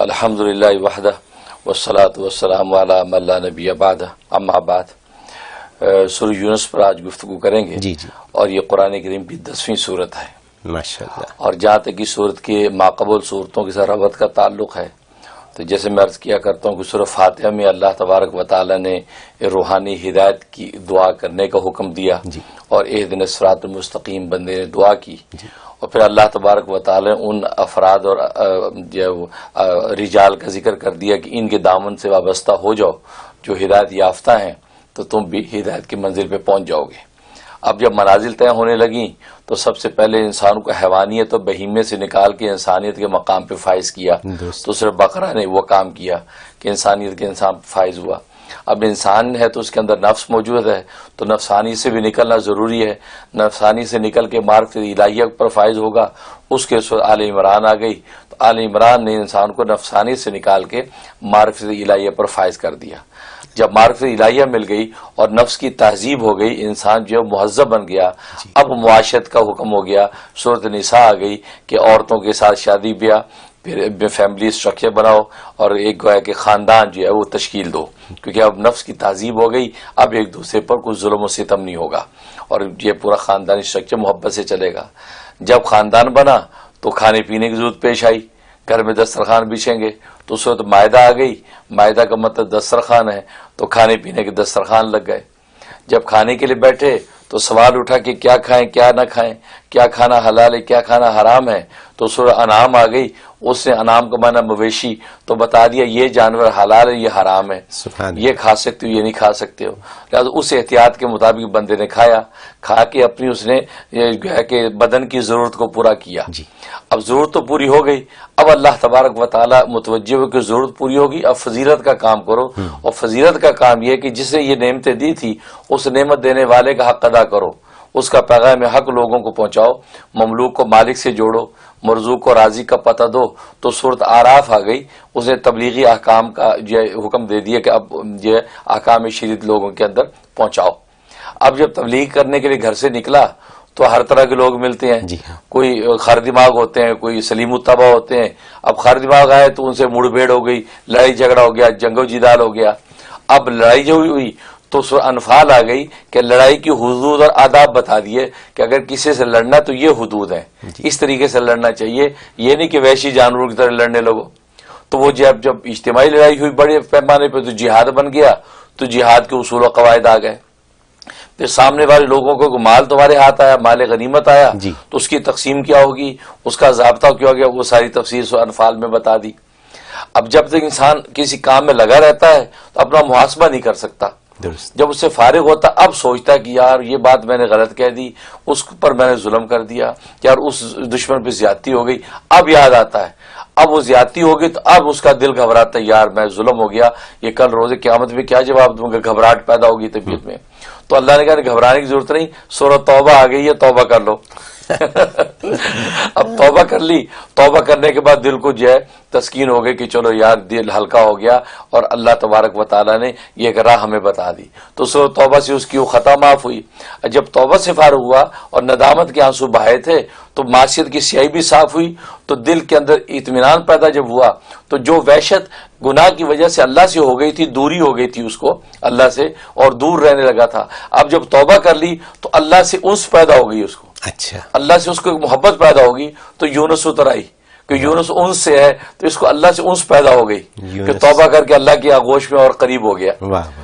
الحمدللہ وحدہ والصلاة والسلام علی من لا نبی بعدہ، اما بعد۔ سورہ یونس پر آج گفتگو کریں گے جی اور یہ قرآن کریم کی 10ویں صورت ہے ماشاءاللہ۔ اور جہاں تک کی صورت کے ماقبل صورتوں کے ساتھ ربط کا تعلق ہے تو جیسے میں عرض کیا کرتا ہوں کہ سورہ فاتحہ میں اللہ تبارک و تعالی نے روحانی ہدایت کی دعا کرنے کا حکم دیا اور اہدنا الصراط المستقیم بندے نے دعا کی، اور پھر اللہ تبارک و تعالی ان افراد اور رجال کا ذکر کر دیا کہ ان کے دامن سے وابستہ ہو جاؤ جو ہدایت یافتہ ہیں تو تم بھی ہدایت کی منزل پہ پہنچ جاؤ گے۔ اب جب منازل طے ہونے لگیں تو سب سے پہلے انسان کو حیوانیت اور بہیمے سے نکال کے انسانیت کے مقام پہ فائز کیا، تو صرف بقرہ نے وہ کام کیا کہ انسانیت کے انسان فائز ہوا۔ اب انسان ہے تو اس کے اندر نفس موجود ہے، تو نفسانی سے بھی نکلنا ضروری ہے، نفسانی سے نکل کے معرفت الہیہ پر فائز ہوگا۔ اس کے آل عمران آ گئی تو آل عمران نے انسان کو نفسانی سے نکال کے معرفت الہیہ پر فائز کر دیا۔ جب معرفت الہیہ مل گئی اور نفس کی تہذیب ہو گئی، انسان جو مہذب بن گیا، اب معاشرت کا حکم ہو گیا، سورۃ نساء آ گئی کہ عورتوں کے ساتھ شادی بیاہ، پھر فیملی اسٹرکچر بناؤ اور ایک گویا کہ خاندان جو ہے وہ تشکیل دو، کیونکہ اب نفس کی تہذیب ہو گئی، اب ایک دوسرے پر کوئی ظلم و ستم نہیں ہوگا اور یہ پورا خاندانی اسٹرکچر محبت سے چلے گا۔ جب خاندان بنا تو کھانے پینے کی ضرورت پیش آئی، گھر میں دسترخوان بچھیں گے تو صورت مائدہ آ گئی، مائدہ کا مطلب دسترخوان ہے، تو کھانے پینے کے دسترخوان لگ گئے۔ جب کھانے کے لیے بیٹھے تو سوال اٹھا کہ کیا کھائیں کیا نہ کھائیں، کیا کھانا حلال ہے کیا کھانا حرام ہے، تو سورہ انعام آ گئی، اس نے انعام کا معنی مویشی، تو بتا دیا یہ جانور حلال ہے یہ حرام ہے، یہ کھا سکتے ہو یہ نہیں کھا سکتے ہو۔ لہٰذا اس احتیاط کے مطابق بندے نے کھایا، کھا کے اپنی اس نے کہ بدن کی ضرورت کو پورا کیا۔ اب ضرورت تو پوری ہو گئی، اب اللہ تبارک و تعالی متوجہ ہو کہ ضرورت پوری ہوگی، اب فضیلت کا کام کرو، اور فضیلت کا کام یہ کہ جس نے یہ نعمتیں دی تھی اس نعمت دینے والے کا حق ادا کرو، اس کا پیغام حق لوگوں کو پہنچاؤ، مملوک کو مالک سے جوڑو، مرزوق کو راضی کا پتہ دو۔ تو سورۃ آراف آ گئی، اس نے تبلیغی احکام کا یہ حکم دے دیا کہ اب یہ احکام شریعت لوگوں کے اندر پہنچاؤ۔ اب جب تبلیغ کرنے کے لیے گھر سے نکلا تو ہر طرح کے لوگ ملتے ہیں، کوئی خر دماغ ہوتے ہیں، کوئی سلیم الطبع ہوتے ہیں۔ اب خر دماغ آئے تو ان سے مڑ بھیڑ ہو گئی، لڑائی جھگڑا ہو گیا، جنگ و جدال ہو گیا۔ اب لڑائی جو ہوئی تو سورہ انفال آ گئی کہ لڑائی کی حدود اور آداب بتا دیے کہ اگر کسی سے لڑنا تو یہ حدود ہیں، اس طریقے سے لڑنا چاہیے، یہ نہیں کہ وحشی جانوروں کی طرح لڑنے لگو۔ تو وہ جب اجتماعی لڑائی ہوئی بڑے پیمانے پہ تو جہاد بن گیا، تو جہاد کے اصول و قواعد آ گئے۔ پھر سامنے والے لوگوں کو مال تمہارے ہاتھ آیا، مال غنیمت آیا، تو اس کی تقسیم کیا ہوگی، اس کا ضابطہ کیا ہو گیا، وہ ساری تفصیل سورہ انفال میں بتا دی۔ اب جب تک انسان کسی کام میں لگا رہتا ہے تو اپنا محاسبہ نہیں کر سکتا، جب اس سے فارغ ہوتا اب سوچتا ہے کہ یار یہ بات میں نے غلط کہہ دی، اس پر میں نے ظلم کر دیا، یار اس دشمن پہ زیادتی ہو گئی، اب یاد آتا ہے، اب وہ زیادتی ہو گئی تو اب اس کا دل گھبراتا ہے، یار میں ظلم ہو گیا، یہ کل روز قیامت میں کیا جواب دوں گا، گھبراہٹ پیدا ہوگی طبیعت میں۔ تو اللہ نے کہا گھبرانے کی ضرورت نہیں، سورہ توبہ آ گئی ہے، توبہ کر لو۔ اب توبہ کر لی، توبہ کرنے کے بعد دل کو جو ہے تسکین ہو گئی کہ چلو یار دل ہلکا ہو گیا، اور اللہ تبارک و تعالیٰ نے یہ ایک راہ ہمیں بتا دی، تو سورہ توبہ سے اس کی وہ خطا معاف ہوئی۔ جب توبہ سے فارغ ہوا اور ندامت کے آنسو بہائے تھے تو معصیت کی سیاہی بھی صاف ہوئی، تو دل کے اندر اطمینان پیدا جب ہوا تو جو وحشت گناہ کی وجہ سے اللہ سے ہو گئی تھی، دوری ہو گئی تھی اس کو اللہ سے اور دور رہنے لگا تھا، اب جب توبہ کر لی تو اللہ سے انس پیدا ہو گئی اس کو، اچھا اللہ سے اس کو ایک محبت پیدا ہوگی، تو یونس اتر آئی کہ یونس انس سے ہے تو اس کو اللہ سے انس پیدا ہو گئی کہ توبہ کر کے اللہ کی آغوش میں اور قریب ہو گیا۔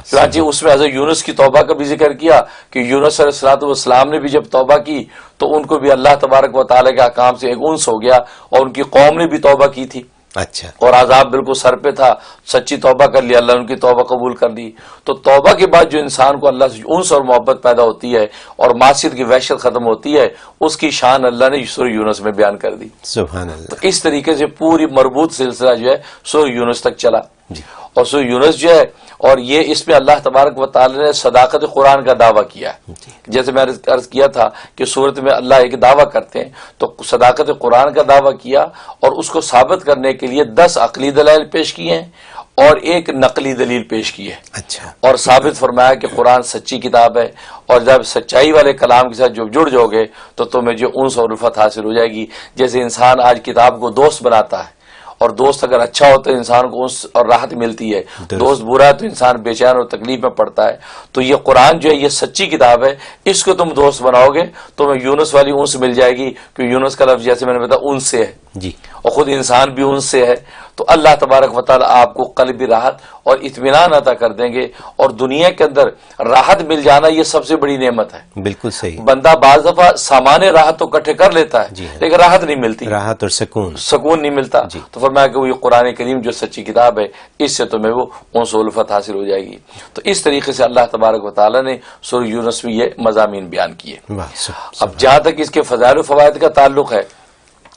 چنانچہ اس میں حضرت یونس کی توبہ کا بھی ذکر کیا کہ یونس علیہ الصلوۃ والسلام نے بھی جب توبہ کی تو ان کو بھی اللہ تبارک و تعالیٰ کے احکام سے ایک انس ہو گیا، اور ان کی قوم نے بھی توبہ کی تھی، اچھا، اور عذاب بالکل سر پہ تھا، سچی توبہ کر لی، اللہ نے ان کی توبہ قبول کر لی۔ تو توبہ کے بعد جو انسان کو اللہ سے انس اور محبت پیدا ہوتی ہے اور معصیت کی وحشت ختم ہوتی ہے، اس کی شان اللہ نے سورہ یونس میں بیان کر دی۔ سبحان اللہ۔ تو اس طریقے سے پوری مربوط سلسلہ جو ہے سورہ یونس تک چلا، اور سورہ یونس جو ہے، اور یہ اس میں اللہ تبارک و تعالی نے صداقت قرآن کا دعویٰ کیا ہے۔ جیسے میں عرض کیا تھا کہ صورت میں اللہ ایک دعویٰ کرتے ہیں، تو صداقت قرآن کا دعویٰ کیا اور اس کو ثابت کرنے کے لیے 10 عقلی دلائل پیش کیے ہیں اور ایک نقلی دلیل پیش کی ہے، اچھا، اور ثابت فرمایا کہ قرآن سچی کتاب ہے، اور جب سچائی والے کلام کے ساتھ جب جڑ جاؤ گے تو تمہیں جو انس اور الفت حاصل ہو جائے گی۔ جیسے انسان آج کتاب کو دوست بناتا ہے اور دوست اگر اچھا ہو تو انسان کو اس اور راحت ملتی ہے، دوست برا ہے تو انسان بے چین اور تکلیف میں پڑتا ہے. تو یہ قرآن جو ہے یہ سچی کتاب ہے، اس کو تم دوست بناؤ گے تو تمہیں یونس والی اونس مل جائے گی، کہ یونس کا لفظ جیسے میں نے بتایا اونس سے ہے جی، اور خود انسان بھی ان سے ہے. تو اللہ تبارک و تعالی آپ کو قلبی راحت اور اطمینان عطا کر دیں گے، اور دنیا کے اندر راحت مل جانا یہ سب سے بڑی نعمت ہے. بالکل صحیح. بندہ بعض دفعہ سامان راحت تو اکٹھے کر لیتا ہے جی ہاں. لیکن راحت نہیں ملتی، راحت اور سکون نہیں ملتا. جی. تو فرمایا کہ وہ یہ قرآن کریم جو سچی کتاب ہے اس سے تمہیں وہ انس و الفت حاصل ہو جائے گی. تو اس طریقے سے اللہ تبارک و تعالی نے سورہ یونس میں یہ مضامین بیان کیے. اب جہاں تک اس کے فضائل و فوائد کا تعلق ہے،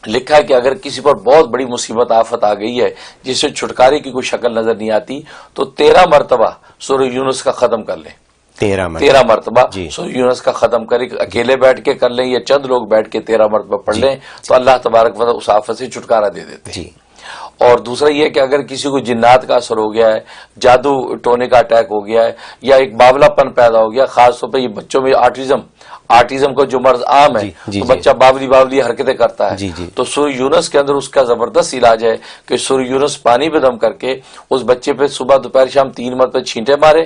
لکھا ہے کہ اگر کسی پر بہت بڑی مصیبت آفت آ گئی ہے جس سے چھٹکارے کی کوئی شکل نظر نہیں آتی تو 13 مرتبہ سورہ یونس کا ختم کر لیں. 13 مرتبہ جی. سورہ یونس کا ختم کریں، اکیلے بیٹھ کے کر لیں یا چند لوگ بیٹھ کے 13 مرتبہ پڑھ لیں تو اللہ تبارک و تعالی اس آفت سے چھٹکارا دے دیتے ہیں. جی. اور دوسرا یہ کہ اگر کسی کو جنات کا اثر ہو گیا ہے، جادو ٹونے کا اٹیک ہو گیا ہے، یا ایک باولا پن پیدا ہو گیا، خاص طور پہ یہ بچوں میں آٹیزم کا جو مرض عام ہے تو بچہ باولی حرکتیں کرتا ہے. تو سورہ یونس کے اندر اس کا زبردست علاج ہے کہ سورہ یونس پانی پہ دم کر کے اس بچے پہ صبح دوپہر شام 3 مرتبہ چھینٹے مارے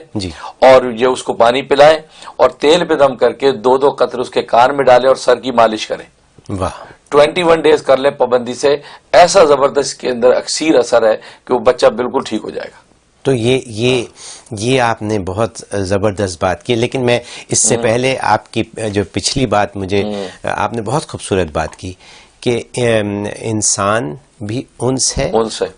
اور یہ اس کو پانی پلائیں اور تیل پہ دم کر کے 2 قطرے اس کے کان میں ڈالیں اور سر کی مالش کریں. 21 ڈیز کر لیں پابندی سے، ایسا زبردست کے اندر اکثیر اثر ہے کہ وہ بچہ بالکل ٹھیک ہو جائے گا. تو یہ آپ نے بہت زبردست بات کی، لیکن میں اس سے پہلے آپ کی جو پچھلی بات مجھے آپ نے بہت خوبصورت بات کی کہ انسان بھی انس ہے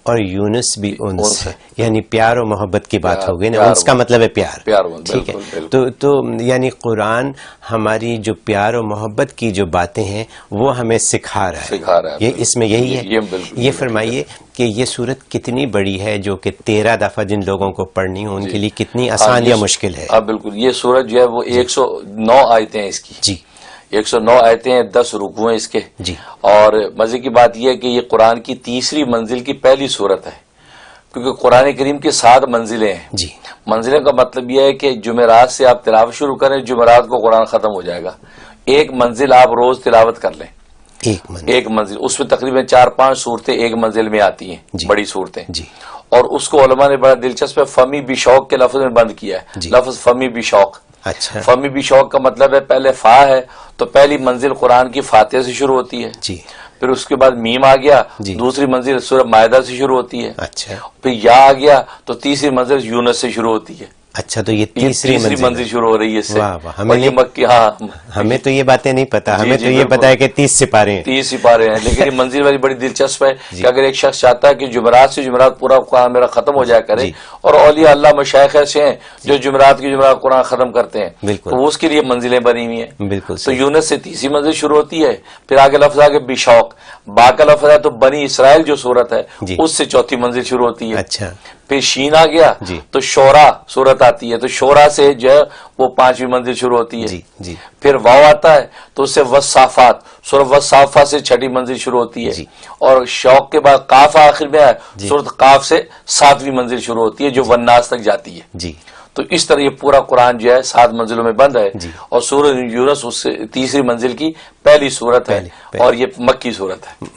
اور یونس بھی انس ہے، یعنی پیار و محبت کی بات ہو گئی نا. انس کا مطلب ہے پیار. ٹھیک ہے. تو یعنی قرآن ہماری جو پیار و محبت کی جو باتیں ہیں وہ ہمیں سکھا رہا ہے. یہ اس میں یہی ہے. یہ فرمائیے کہ یہ صورت کتنی بڑی ہے جو کہ 13 دفعہ جن لوگوں کو پڑھنی ہو ان کے لیے کتنی آسان یا مشکل ہے. بالکل. یہ سورت جو ہے وہ 109 آیتیں اس کی. جی. 109 آیتیں ہیں، 10 رکوع ہیں اس کے. جی. اور مزے کی بات یہ ہے کہ یہ قرآن کی تیسری منزل کی پہلی سورت ہے، کیونکہ قرآن کریم کی 7 منزلیں ہیں. جی. منزلیں کا مطلب یہ ہے کہ جمعرات سے آپ تلاوت شروع کریں، جمعرات کو قرآن ختم ہو جائے گا. ایک منزل آپ روز تلاوت کر لیں. ایک منزل اس میں تقریباً 4-5 صورتیں ایک منزل میں آتی ہیں. بڑی صورتیں. جی. اور اس کو علماء نے بڑا دلچسپ فمی بشوق کے لفظ میں بند کیا ہے. لفظ فمی بشوق. اچھا. فمی بشوق کا مطلب ہے پہلے فا ہے تو پہلی منزل قرآن کی فاتحہ سے شروع ہوتی ہے. جی. پھر اس کے بعد میم آ گیا. دوسری منزل سورہ مائدہ سے شروع ہوتی ہے. اچھا. پھر یا آ گیا تو تیسری منزل یونس سے شروع ہوتی ہے. اچھا. تو یہ تیسری منزل شروع ہو رہی ہے اس سے. ہمیں تو یہ باتیں نہیں پتا. ہمیں تو یہ پتا ہے کہ 30 سپارے ہیں. 30 سپارے ہیں. لیکن یہ منزل والی بڑی دلچسپ ہے کہ اگر ایک شخص چاہتا ہے کہ جمعرات سے جمعرات پورا قرآن میرا ختم ہو جایا کرے، اور اولیاء اللہ مشائخ ایسے ہیں جو جمعرات کی جمعرات قرآن ختم کرتے ہیں، تو اس کے لیے منزلیں بنی ہوئی ہیں. بالکل. تو یونس سے تیسری منزل شروع ہوتی ہے. پھر آگے لفظ آگے بشوق، با کا لفظ ہے تو بنی اسرائیل جو صورت ہے اس سے چوتھی منزل شروع ہوتی ہے. اچھا. پھر شین آ گیا تو شورا صورت آتی ہے، تو شورا سے جو ہے وہ 5ویں منزل شروع ہوتی ہے. پھر واو آتا ہے تو اس سے وصافات، سورۃ وصافات سے 6ٹھی منزل شروع ہوتی ہے. اور شوق کے بعد قاف آخر میں ہے، سورۃ قاف سے 7ویں منزل شروع ہوتی ہے جو والناس تک جاتی ہے. تو اس طرح یہ پورا قرآن جو ہے 7 منزلوں میں بند ہے. اور سورۃ یونس اس سے تیسری منزل کی پہلی سورت ہے اور یہ مکی سورت ہے.